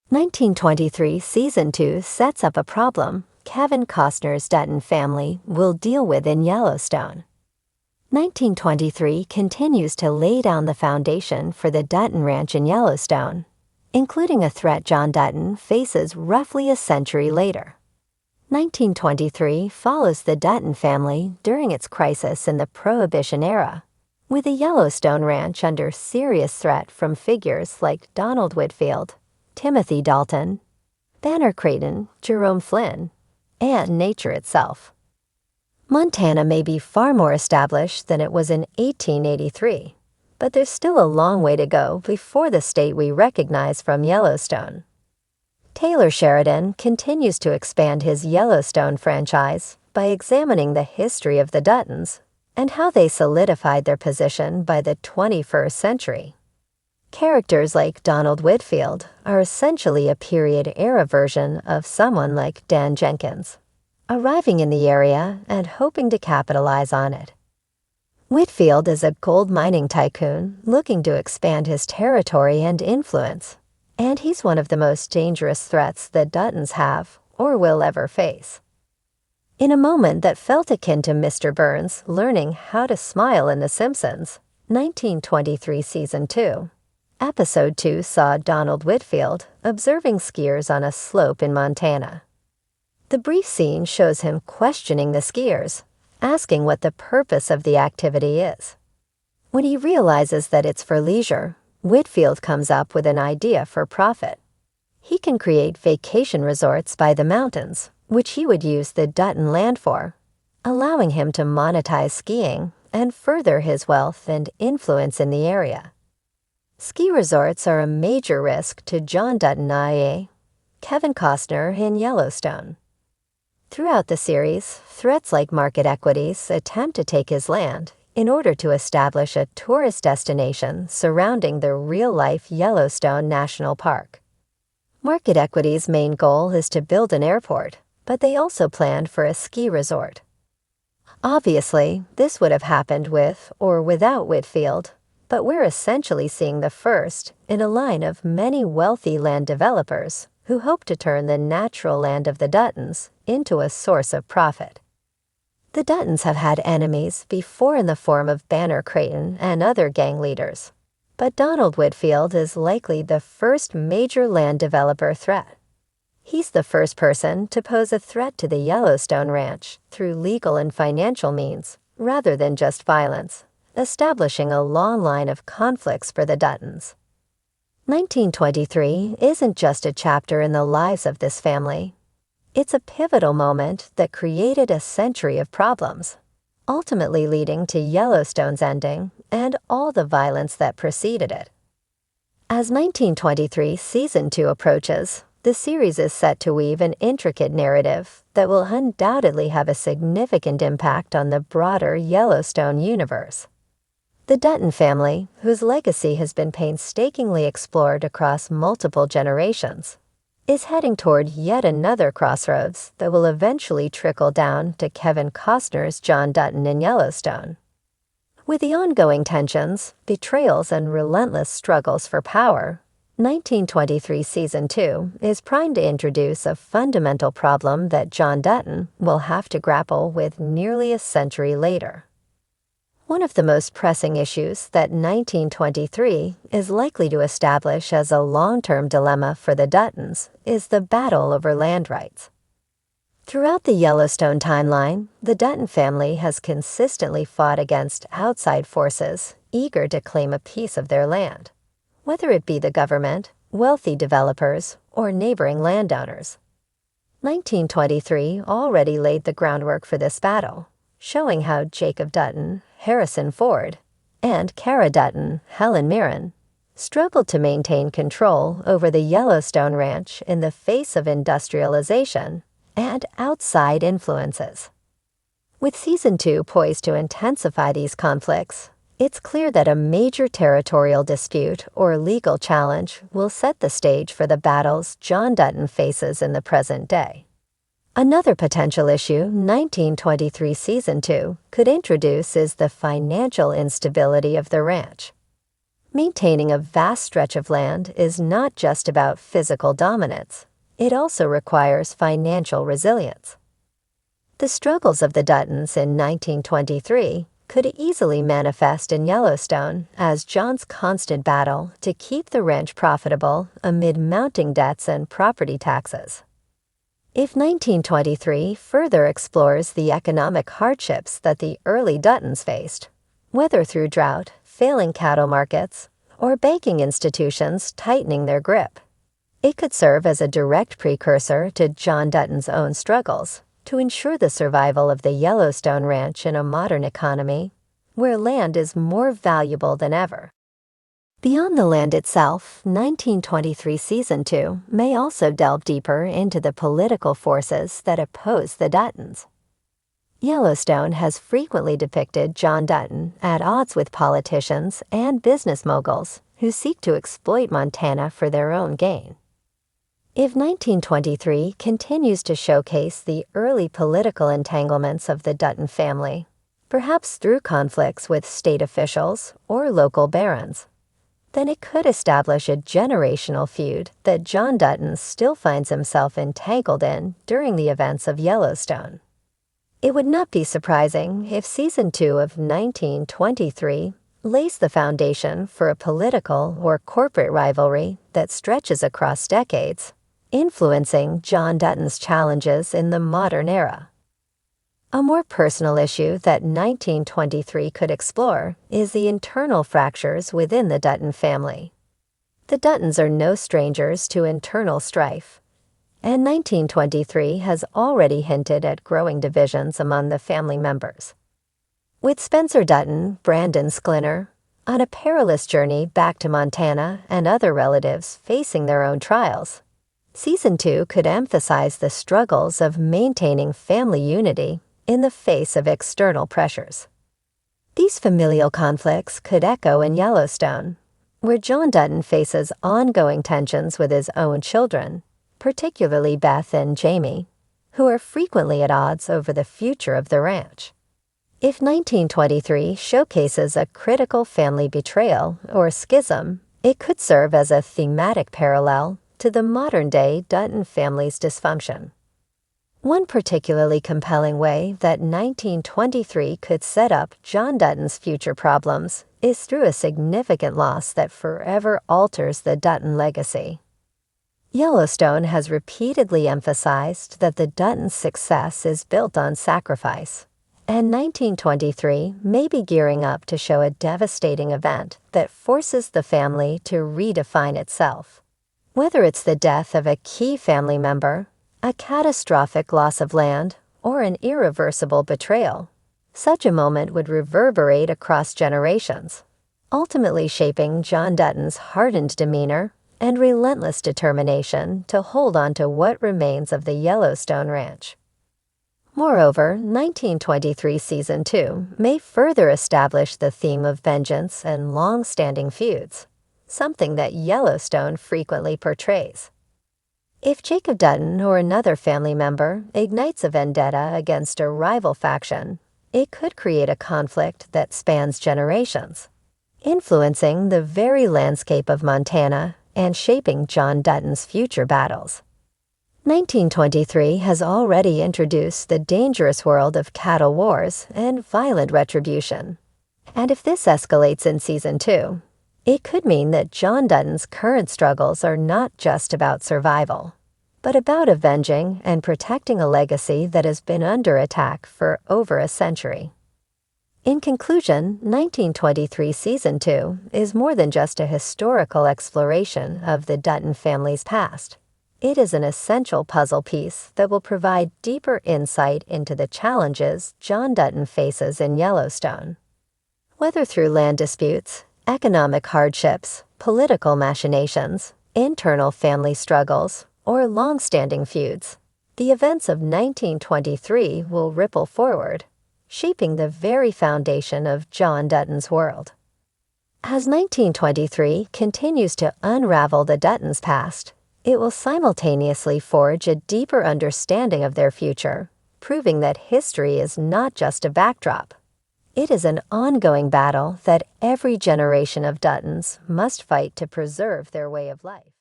1923 Season 2 sets up a problem Kevin Costner's Dutton family will deal with in Yellowstone. 1923 continues to lay down the foundation for the Dutton Ranch in Yellowstone, including a threat John Dutton faces roughly a century later. 1923 follows the Dutton family during its crisis in the Prohibition era, with the Yellowstone Ranch under serious threat from figures like Donald Whitfield, Timothy Dalton, Banner Creighton, Jerome Flynn, and nature itself. Montana may be far more established than it was in 1883, but there's still a long way to go before the state we recognize from Yellowstone. Taylor Sheridan continues to expand his Yellowstone franchise by examining the history of the Duttons and how they solidified their position by the 21st century. Characters like Donald Whitfield are essentially a period-era version of someone like Dan Jenkins, arriving in the area and hoping to capitalize on it. Whitfield is a gold mining tycoon looking to expand his territory and influence, and he's one of the most dangerous threats that Duttons have or will ever face. In a moment that felt akin to Mr. Burns learning how to smile in The Simpsons, 1923 Season 2, Episode 2 saw Donald Whitfield observing skiers on a slope in Montana. The brief scene shows him questioning the skiers, asking what the purpose of the activity is. When he realizes that it's for leisure, Whitfield comes up with an idea for profit. He can create vacation resorts by the mountains, which he would use the Dutton land for, allowing him to monetize skiing and further his wealth and influence in the area. Ski resorts are a major risk to John Dutton i.e., Kevin Costner in Yellowstone. Throughout the series, threats like market equities attempt to take his land in order to establish a tourist destination surrounding the real-life Yellowstone National Park. Market equity's main goal is to build an airport, but they also planned for a ski resort. Obviously, this would have happened with or without Whitfield, but we're essentially seeing the first in a line of many wealthy land developers who hope to turn the natural land of the Duttons into a source of profit. The Duttons have had enemies before in the form of Banner Creighton and other gang leaders, but Donald Whitfield is likely the first major land developer threat. He's the first person to pose a threat to the Yellowstone Ranch through legal and financial means rather than just violence, establishing a long line of conflicts for the Duttons. 1923 isn't just a chapter in the lives of this family. It's a pivotal moment that created a century of problems, ultimately leading to Yellowstone's ending and all the violence that preceded it. As 1923 Season 2 approaches, the series is set to weave an intricate narrative that will undoubtedly have a significant impact on the broader Yellowstone universe. The Dutton family, whose legacy has been painstakingly explored across multiple generations, is heading toward yet another crossroads that will eventually trickle down to Kevin Costner's John Dutton in Yellowstone. With the ongoing tensions, betrayals, and relentless struggles for power, 1923 Season 2 is primed to introduce a fundamental problem that John Dutton will have to grapple with nearly a century later. One of the most pressing issues that 1923 is likely to establish as a long-term dilemma for the Duttons is the battle over land rights. Throughout the Yellowstone timeline, the Dutton family has consistently fought against outside forces eager to claim a piece of their land, whether it be the government, wealthy developers, or neighboring landowners. 1923 already laid the groundwork for this battle, showing how Jacob Dutton, Harrison Ford, and Cara Dutton, Helen Mirren, struggled to maintain control over the Yellowstone Ranch in the face of industrialization and outside influences. With Season 2 poised to intensify these conflicts, it's clear that a major territorial dispute or legal challenge will set the stage for the battles John Dutton faces in the present day. Another potential issue 1923 Season 2 could introduce is the financial instability of the ranch. Maintaining a vast stretch of land is not just about physical dominance. It also requires financial resilience. The struggles of the Duttons in 1923 could easily manifest in Yellowstone as John's constant battle to keep the ranch profitable amid mounting debts and property taxes. If 1923 further explores the economic hardships that the early Duttons faced, whether through drought, failing cattle markets, or banking institutions tightening their grip, it could serve as a direct precursor to John Dutton's own struggles to ensure the survival of the Yellowstone Ranch in a modern economy where land is more valuable than ever. Beyond the land itself, 1923 Season 2 may also delve deeper into the political forces that oppose the Duttons. Yellowstone has frequently depicted John Dutton at odds with politicians and business moguls who seek to exploit Montana for their own gain. If 1923 continues to showcase the early political entanglements of the Dutton family, perhaps through conflicts with state officials or local barons, then it could establish a generational feud that John Dutton still finds himself entangled in during the events of Yellowstone. It would not be surprising if Season 2 of 1923 lays the foundation for a political or corporate rivalry that stretches across decades, influencing John Dutton's challenges in the modern era. A more personal issue that 1923 could explore is the internal fractures within the Dutton family. The Duttons are no strangers to internal strife, and 1923 has already hinted at growing divisions among the family members. With Spencer Dutton, Brandon Sklinner, on a perilous journey back to Montana and other relatives facing their own trials, Season 2 could emphasize the struggles of maintaining family unity in the face of external pressures. These familial conflicts could echo in Yellowstone, where John Dutton faces ongoing tensions with his own children, particularly Beth and Jamie, who are frequently at odds over the future of the ranch. If 1923 showcases a critical family betrayal or schism, it could serve as a thematic parallel to the modern-day Dutton family's dysfunction. One particularly compelling way that 1923 could set up John Dutton's future problems is through a significant loss that forever alters the Dutton legacy. Yellowstone has repeatedly emphasized that the Duttons' success is built on sacrifice, and 1923 may be gearing up to show a devastating event that forces the family to redefine itself. Whether it's the death of a key family member, a catastrophic loss of land, or an irreversible betrayal, such a moment would reverberate across generations, ultimately shaping John Dutton's hardened demeanor and relentless determination to hold on to what remains of the Yellowstone Ranch. Moreover, 1923 Season 2 may further establish the theme of vengeance and long-standing feuds, something that Yellowstone frequently portrays. If Jacob Dutton or another family member ignites a vendetta against a rival faction, it could create a conflict that spans generations, influencing the very landscape of Montana and shaping John Dutton's future battles. 1923 has already introduced the dangerous world of cattle wars and violent retribution, and if this escalates in Season 2, it could mean that John Dutton's current struggles are not just about survival, but about avenging and protecting a legacy that has been under attack for over a century. In conclusion, 1923 Season 2 is more than just a historical exploration of the Dutton family's past. It is an essential puzzle piece that will provide deeper insight into the challenges John Dutton faces in Yellowstone. Whether through land disputes, economic hardships, political machinations, internal family struggles, or long-standing feuds, the events of 1923 will ripple forward, shaping the very foundation of John Dutton's world. As 1923 continues to unravel the Duttons' past, it will simultaneously forge a deeper understanding of their future, proving that history is not just a backdrop. It is an ongoing battle that every generation of Duttons must fight to preserve their way of life.